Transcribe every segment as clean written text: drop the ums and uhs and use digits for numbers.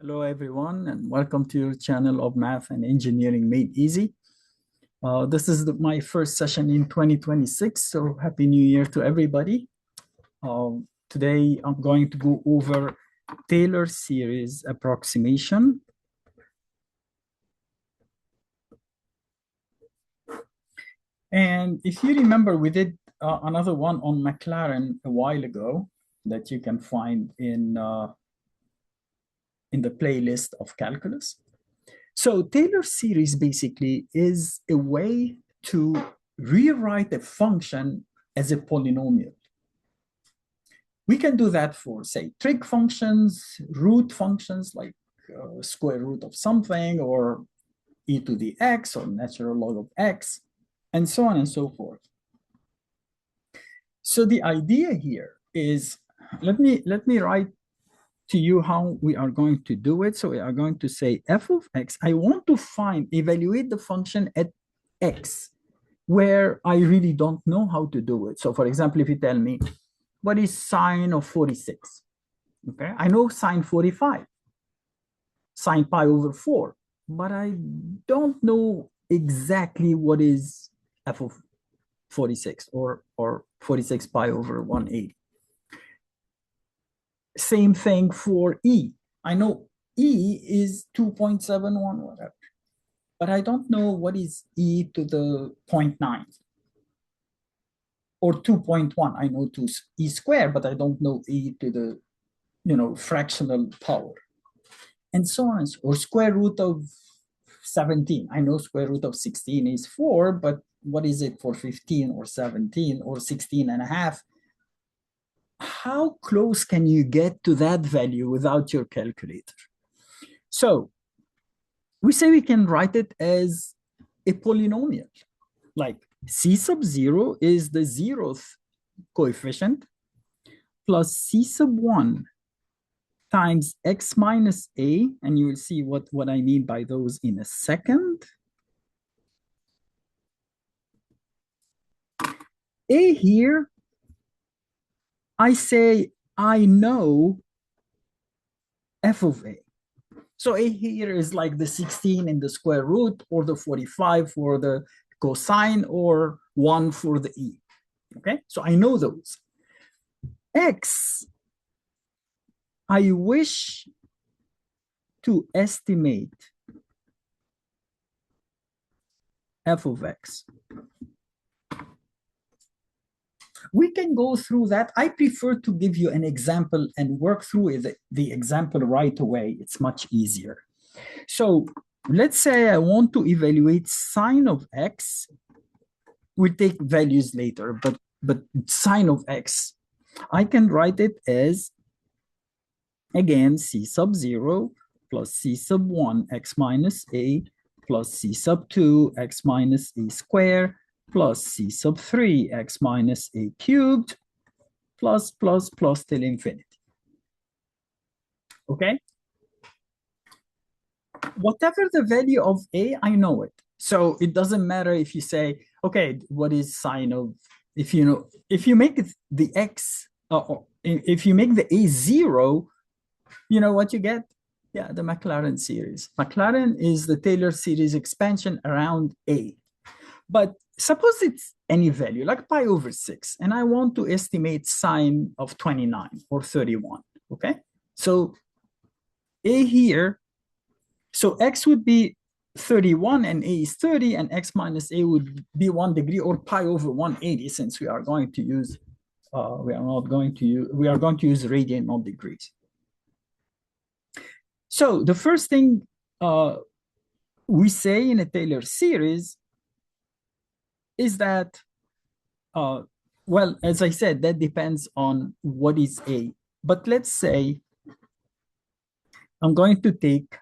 Hello, everyone, and welcome to your channel of Math and Engineering Made Easy. This is my first session in 2026, so Happy New Year to everybody. Today, I'm going to go over Taylor series approximation. And if you remember, we did another one on Maclaurin a while ago that you can find in the playlist of calculus. So Taylor series basically is a way to rewrite a function as a polynomial. We can do that for, say, trig functions, root functions like square root of something, or e to the x, or natural log of x, and so on and so forth. So the idea here is, let me write to you how we are going to do it. So we are going to say f of x. I want to evaluate the function at x, where I really don't know how to do it. So for example, if you tell me, what is sine of 46? Okay, I know sine 45, sine pi over 4, but I don't know exactly what is f of 46 or 46 pi over 180. Same thing for E. I know E is 2.71, whatever, but I don't know what is E to the 0.9 or 2.1. I know E squared, but I don't know E to the, fractional power, and so on. Or square root of 17. I know square root of 16 is 4, but what is it for 15 or 17 or 16 and a half? How close can you get to that value without your calculator? So we say we can write it as a polynomial, like c sub 0 is the 0th coefficient plus c sub 1 times x minus a, and you will see what I mean by those in a second. A here, I say I know f of a. So a here is like the 16 in the square root, or the 45 for the cosine, or 1 for the e. Okay, so I know those. X, I wish to estimate f of x. We can go through that. I prefer to give you an example and work through the example right away. It's much easier. So let's say I want to evaluate sine of x. We'll take values later, but sine of x, I can write it as, again, c sub 0 plus c sub 1 x minus a plus c sub 2 x minus a squared plus c sub 3 x minus a cubed plus till infinity. Okay? Whatever the value of a, I know it. So it doesn't matter if you say, okay, what is sine of, if you make it the x, or if you make the a 0, you know what you get? Yeah, the Maclaurin series. Maclaurin is the Taylor series expansion around a. But suppose it's any value, like pi over 6, and I want to estimate sine of 29 or 31, okay? So a here, so x would be 31 and a is 30, and x minus a would be 1 degree, or pi over 180, since we are going to use, we are going to use radian, not degrees. So the first thing we say in a Taylor series is that, well, as I said, that depends on what is a. But let's say I'm going to take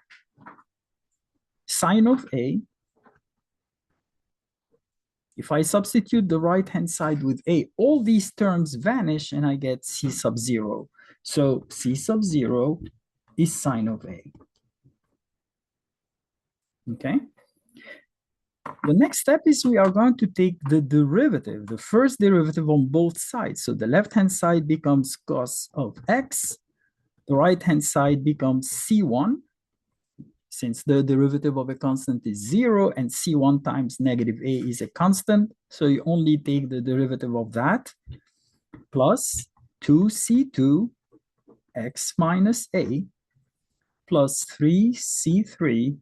sine of a. If I substitute the right-hand side with a, all these terms vanish and I get c sub 0. So c sub 0 is sine of a. Okay? The next step is we are going to take the derivative, the first derivative on both sides. So the left-hand side becomes cos of x. The right-hand side becomes c1. since the derivative of a constant is 0 and C1 times negative A is a constant. So you only take the derivative of that plus 2C2 x minus A plus 3C3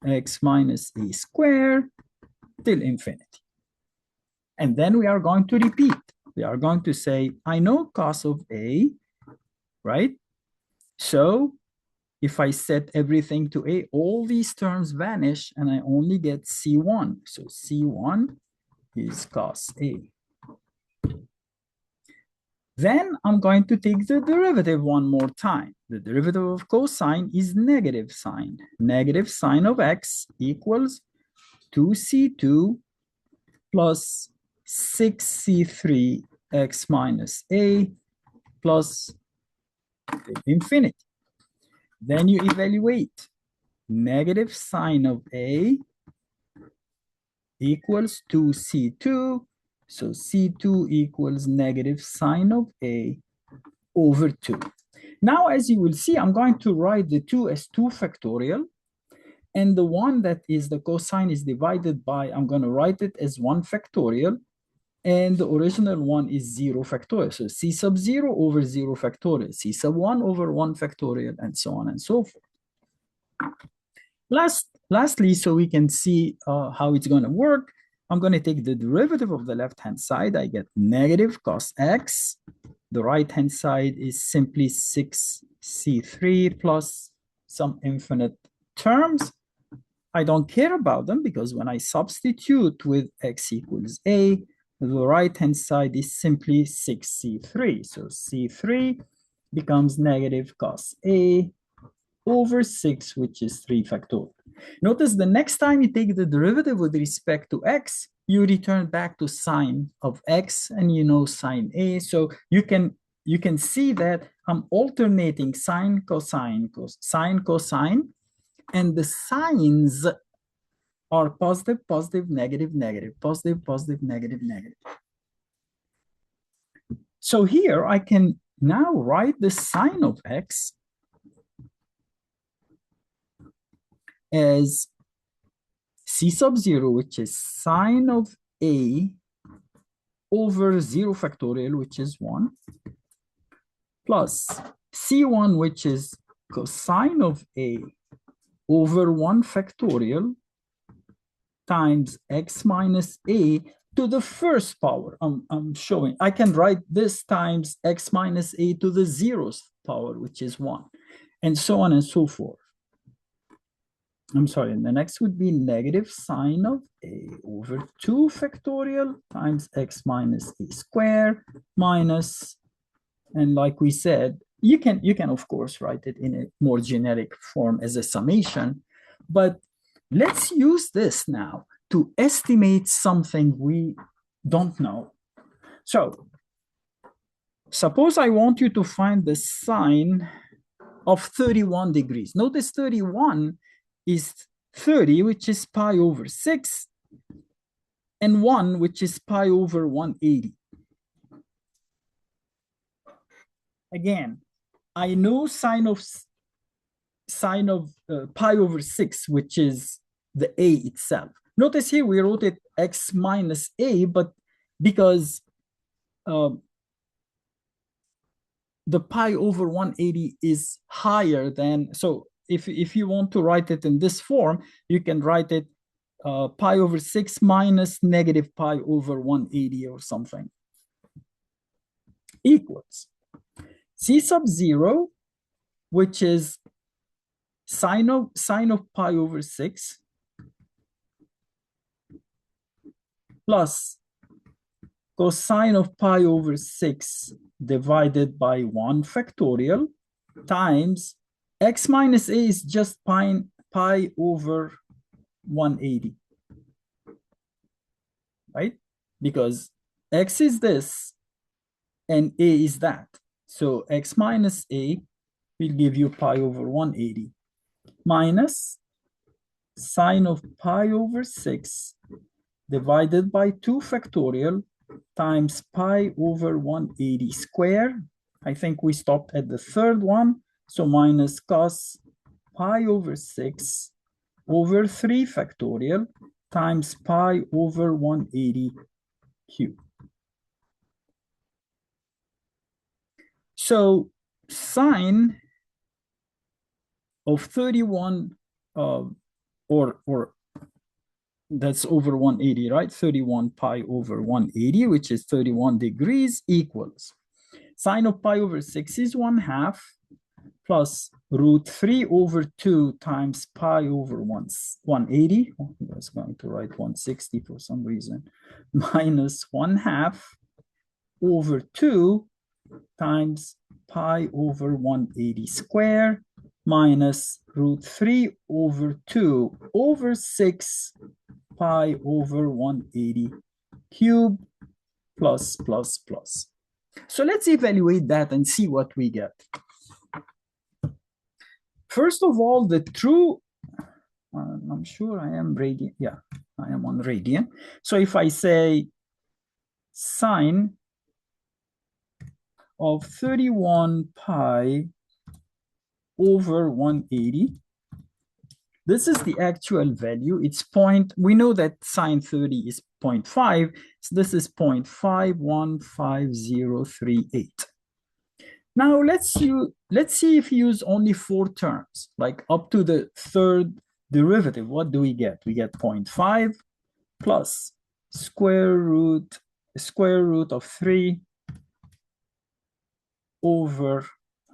x minus A squared till infinity. And then we are going to repeat. We are going to say, I know cos of A, right? So if I set everything to A, all these terms vanish and I only get C1. So C1 is cos A. Then I'm going to take the derivative one more time. The derivative of cosine is negative sine. Negative sine of x equals 2C2 plus 6C3 x minus A plus infinity. Then you evaluate. Negative sine of A equals 2C2. So C2 equals negative sine of A over 2. Now, as you will see, I'm going to write the 2 as 2 factorial. And the one that is the cosine is divided by, I'm going to write it as 1 factorial. And the original one is 0 factorial. So C sub 0 over 0 factorial, C sub 1 over 1 factorial, and so on and so forth. Lastly, so we can see how it's going to work, I'm going to take the derivative of the left-hand side. I get negative cos x. The right-hand side is simply 6C3 plus some infinite terms. I don't care about them because when I substitute with x equals A, the right-hand side is simply 6C3. So C3 becomes negative cos A over 6, which is 3 factorial. Notice the next time you take the derivative with respect to x, you return back to sine of x, and you know sine A. So you can see that I'm alternating sine, cosine, sine, cosine, and the signs are positive, positive, negative, negative, positive, positive, negative, negative. So here I can now write the sine of x as C sub 0, which is sine of A over 0 factorial, which is 1, plus C1, which is cosine of A over 1 factorial times x minus A to the first power. I'm showing. I can write this times x minus A to the 0th power, which is 1, and so on and so forth. I'm sorry, and the next would be negative sine of A over 2 factorial times x minus A squared minus, and like we said, you can of course write it in a more generic form as a summation, but let's use this now to estimate something we don't know. So suppose I want you to find the sine of 31 degrees. Notice 31 is 30, which is pi over 6, and 1, which is pi over 180. Again, I know sine of pi over 6, which is the A itself. Notice here we wrote it x minus A, but because the pi over 180 is higher than, so if you want to write it in this form, you can write it pi over 6 minus negative pi over 180 or something, equals C sub 0, which is sine of pi over 6 plus cosine of pi over 6 divided by 1 factorial times x minus A is just pi over 180, right? Because x is this and A is that. So x minus A will give you pi over 180 minus sine of pi over 6 divided by 2 factorial times pi over 180 squared. I think we stopped at the third one. So minus cos pi over 6 over 3 factorial times pi over 180 cubed. So sine of 31 or that's over 180, right? 31 pi over 180, which is 31 degrees, equals sine of pi over 6 is 1/2 plus root 3 over 2 times pi over 180. Oh, I was going to write 160 for some reason. Minus 1/2 over 2 times pi over 180 square minus root 3 over 2 over 6 pi over 180 cubed plus. So let's evaluate that and see what we get. First of all, the true, I'm sure I am radian. Yeah, I am on radian. So if I say sine of 31 pi over 180, this is the actual value. It's point, we know that sine 30 is 0.5, so this is 0.515038. Now let's see if you use only 4 terms, like up to the third derivative. What do we get? We get 0.5 plus square root of 3 over,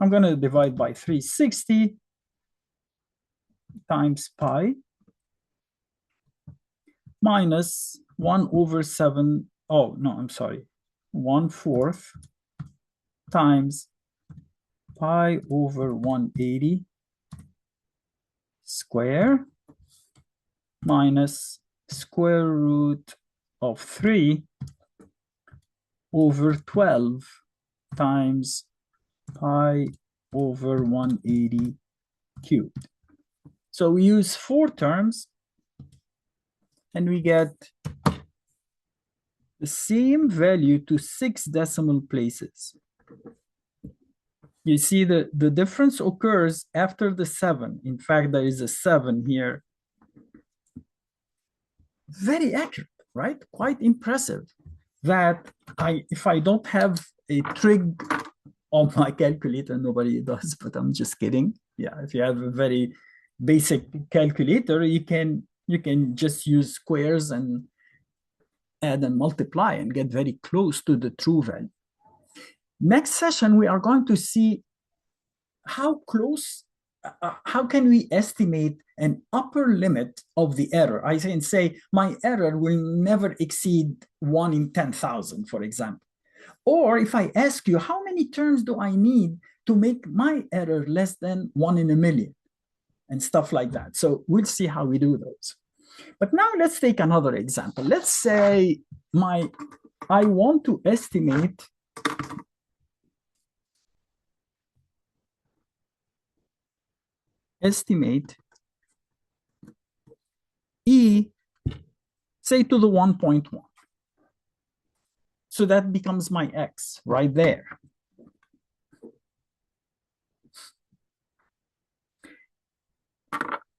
I'm going to divide by 360 times pi minus 1 over 7, oh, no, I'm sorry, 1/4 times pi over 180 square minus square root of 3 over 12 times pi over 180 cubed. So we use 4 terms and we get the same value to 6 decimal places. You see the difference occurs after the 7. In fact, there is a 7 here. Very accurate, right? Quite impressive. That if I don't have a trig on my calculator, nobody does, but I'm just kidding. Yeah, if you have a very basic calculator, you can just use squares and add and multiply and get very close to the true value. Next session, we are going to see how close, how can we estimate an upper limit of the error? I can say my error will never exceed 1 in 10,000, for example. Or if I ask you, how many terms do I need to make my error less than 1 in a million? And stuff like that. So we'll see how we do those. But now let's take another example. Let's say I want to estimate E, say to the 1.1. So that becomes my X right there.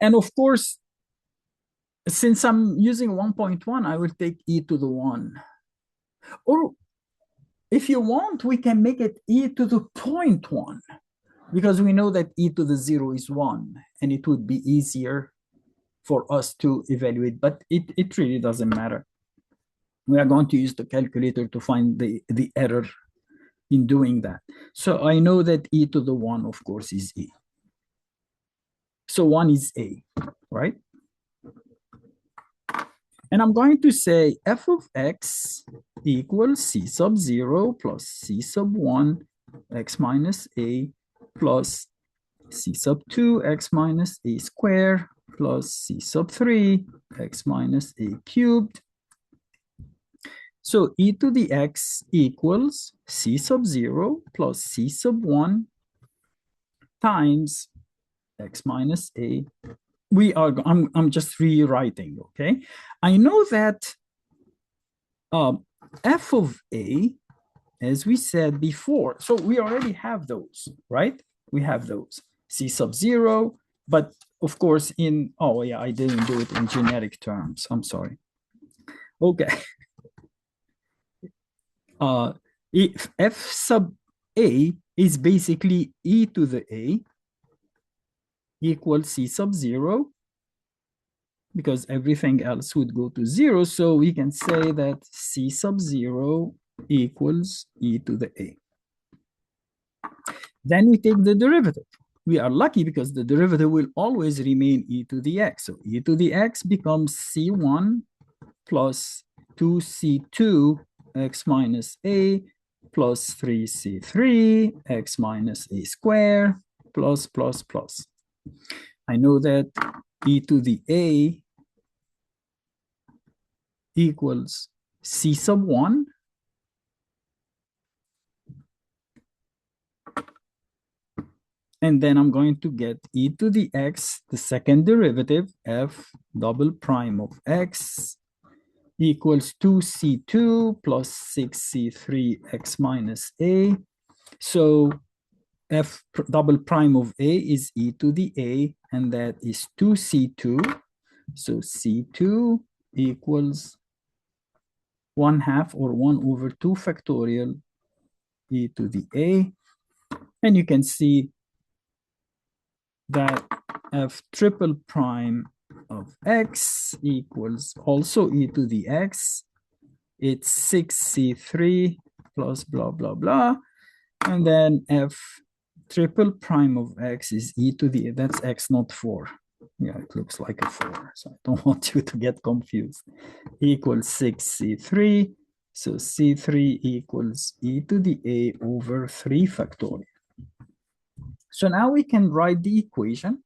And of course, since I'm using 1.1, I will take E to the 1. Or if you want, we can make it E to the 0.1, because we know that E to the 0 is 1, and it would be easier for us to evaluate, but it really doesn't matter. We are going to use the calculator to find the error in doing that. So I know that E to the 1, of course, is E. So 1 is A, right? And I'm going to say f of x equals c sub 0 plus c sub 1 x minus a plus c sub 2 x minus a squared plus c sub 3 x minus a cubed. So e to the x equals c sub 0 plus c sub 1 times x minus a. I'm just rewriting, okay? I know that f of a, as we said before, so we already have those, right? We have those. C sub 0 But of course, oh yeah, I didn't do it in generic terms. I'm sorry. Okay. If f sub a is basically e to the a equals c sub 0, because everything else would go to 0. So we can say that c sub 0 equals e to the a. Then we take the derivative. We are lucky because the derivative will always remain e to the x. So e to the x becomes c1 plus 2c2 x minus a plus 3c3 x minus a squared plus. I know that e to the a equals c sub 1 and then I'm going to get e to the x, the second derivative, f double prime of x equals 2c2 plus 6c3 x minus a. So f double prime of a is e to the a, and that is 2c2. So c2 equals 1/2 or 1 over 2 factorial e to the a. And you can see that f triple prime of x equals also e to the x. It's 6c3 plus blah, blah, blah. And then f triple prime of x is e to the, that's x not 4. Yeah, it looks like a 4. So I don't want you to get confused. Equals 6c3. So c3 equals e to the a over 3 factorial. So now we can write the equation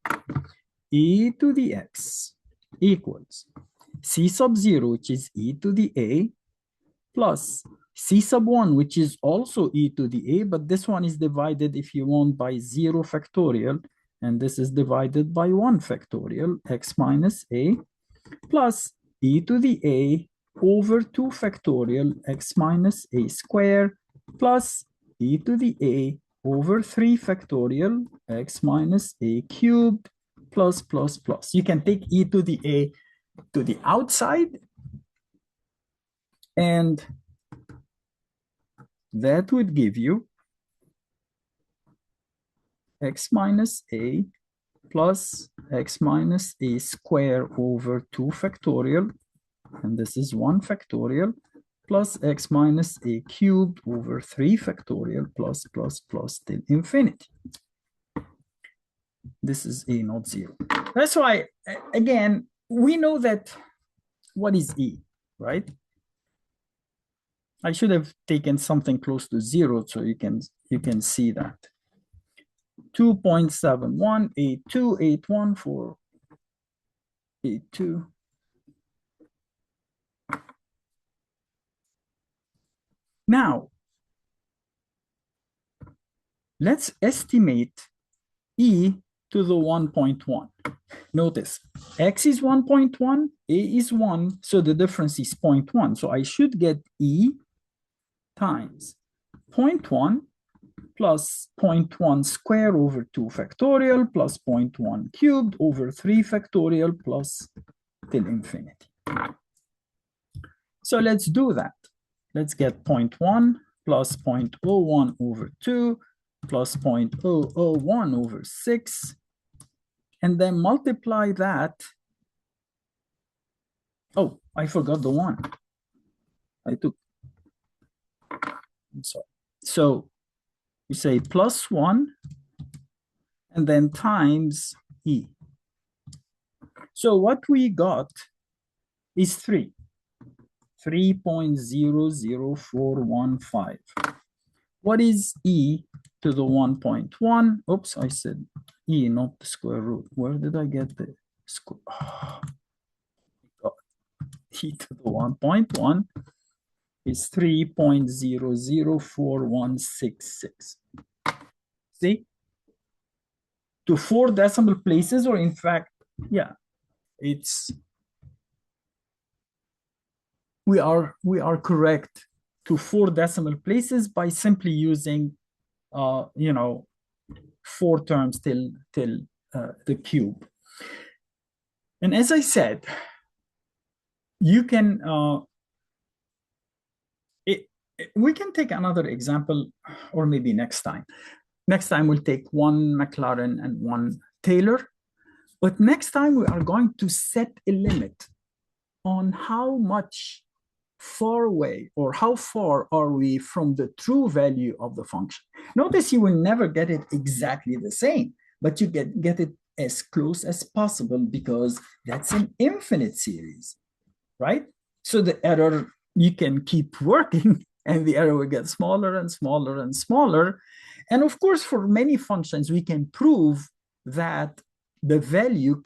e to the x equals c sub 0, which is e to the a, plus c sub 1, which is also e to the a, but this one is divided, if you want, by 0 factorial, and this is divided by 1 factorial, x minus a, plus e to the a over 2 factorial, x minus a squared, plus e to the a over 3 factorial, x minus a cubed, plus. You can take e to the a to the outside, and that would give you x minus a plus x minus a squared over 2 factorial, and this is 1 factorial, plus x minus a cubed over 3 factorial, plus till infinity. This is a not 0. That's why, again, we know that what is e, right? I should have taken something close to 0 so you can see that. 2.71, 82, 81 for 82. Now, let's estimate e to the 1.1. Notice, x is 1.1, a is 1, so the difference is 0.1. So I should get e times 0.1 plus 0.1 square over 2 factorial plus 0.1 cubed over 3 factorial plus till infinity. So let's do that. Let's get 0.1 plus 0.01 over 2 plus 0.001 over 6, and then multiply that. Oh, I forgot the 1. I'm sorry. So we say plus 1 and then times e. So what we got is 3.00415. What is e to the 1.1? Oops, I said e, not the square root. Where did I get the square? Oh, e to the 1.1 is 3.004166. See? To 4 decimal places, or in fact, yeah, it's we are correct to 4 decimal places by simply using 4 terms till the cube. And as I said, you can, we can take another example, or maybe next time. Next time we'll take one Maclaurin and one Taylor. But next time we are going to set a limit on how much far away or how far are we from the true value of the function. Notice you will never get it exactly the same, but you get it as close as possible because that's an infinite series, right? So the error, you can keep working and the error will get smaller and smaller and smaller. And of course, for many functions, we can prove that the value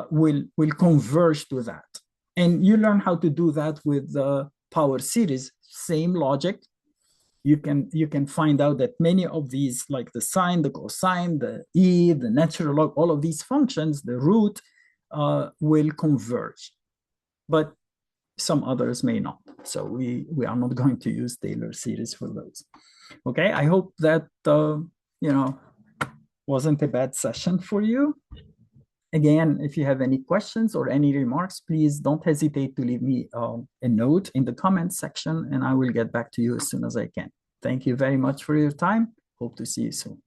will converge to that. And you learn how to do that with the power series, same logic. You can find out that many of these, like the sine, the cosine, the e, the natural log, all of these functions, the root, will converge. But some others may not. So we are not going to use Taylor series for those. Okay, I hope that, wasn't a bad session for you. Again, if you have any questions or any remarks, please don't hesitate to leave me a note in the comments section, and I will get back to you as soon as I can. Thank you very much for your time. Hope to see you soon.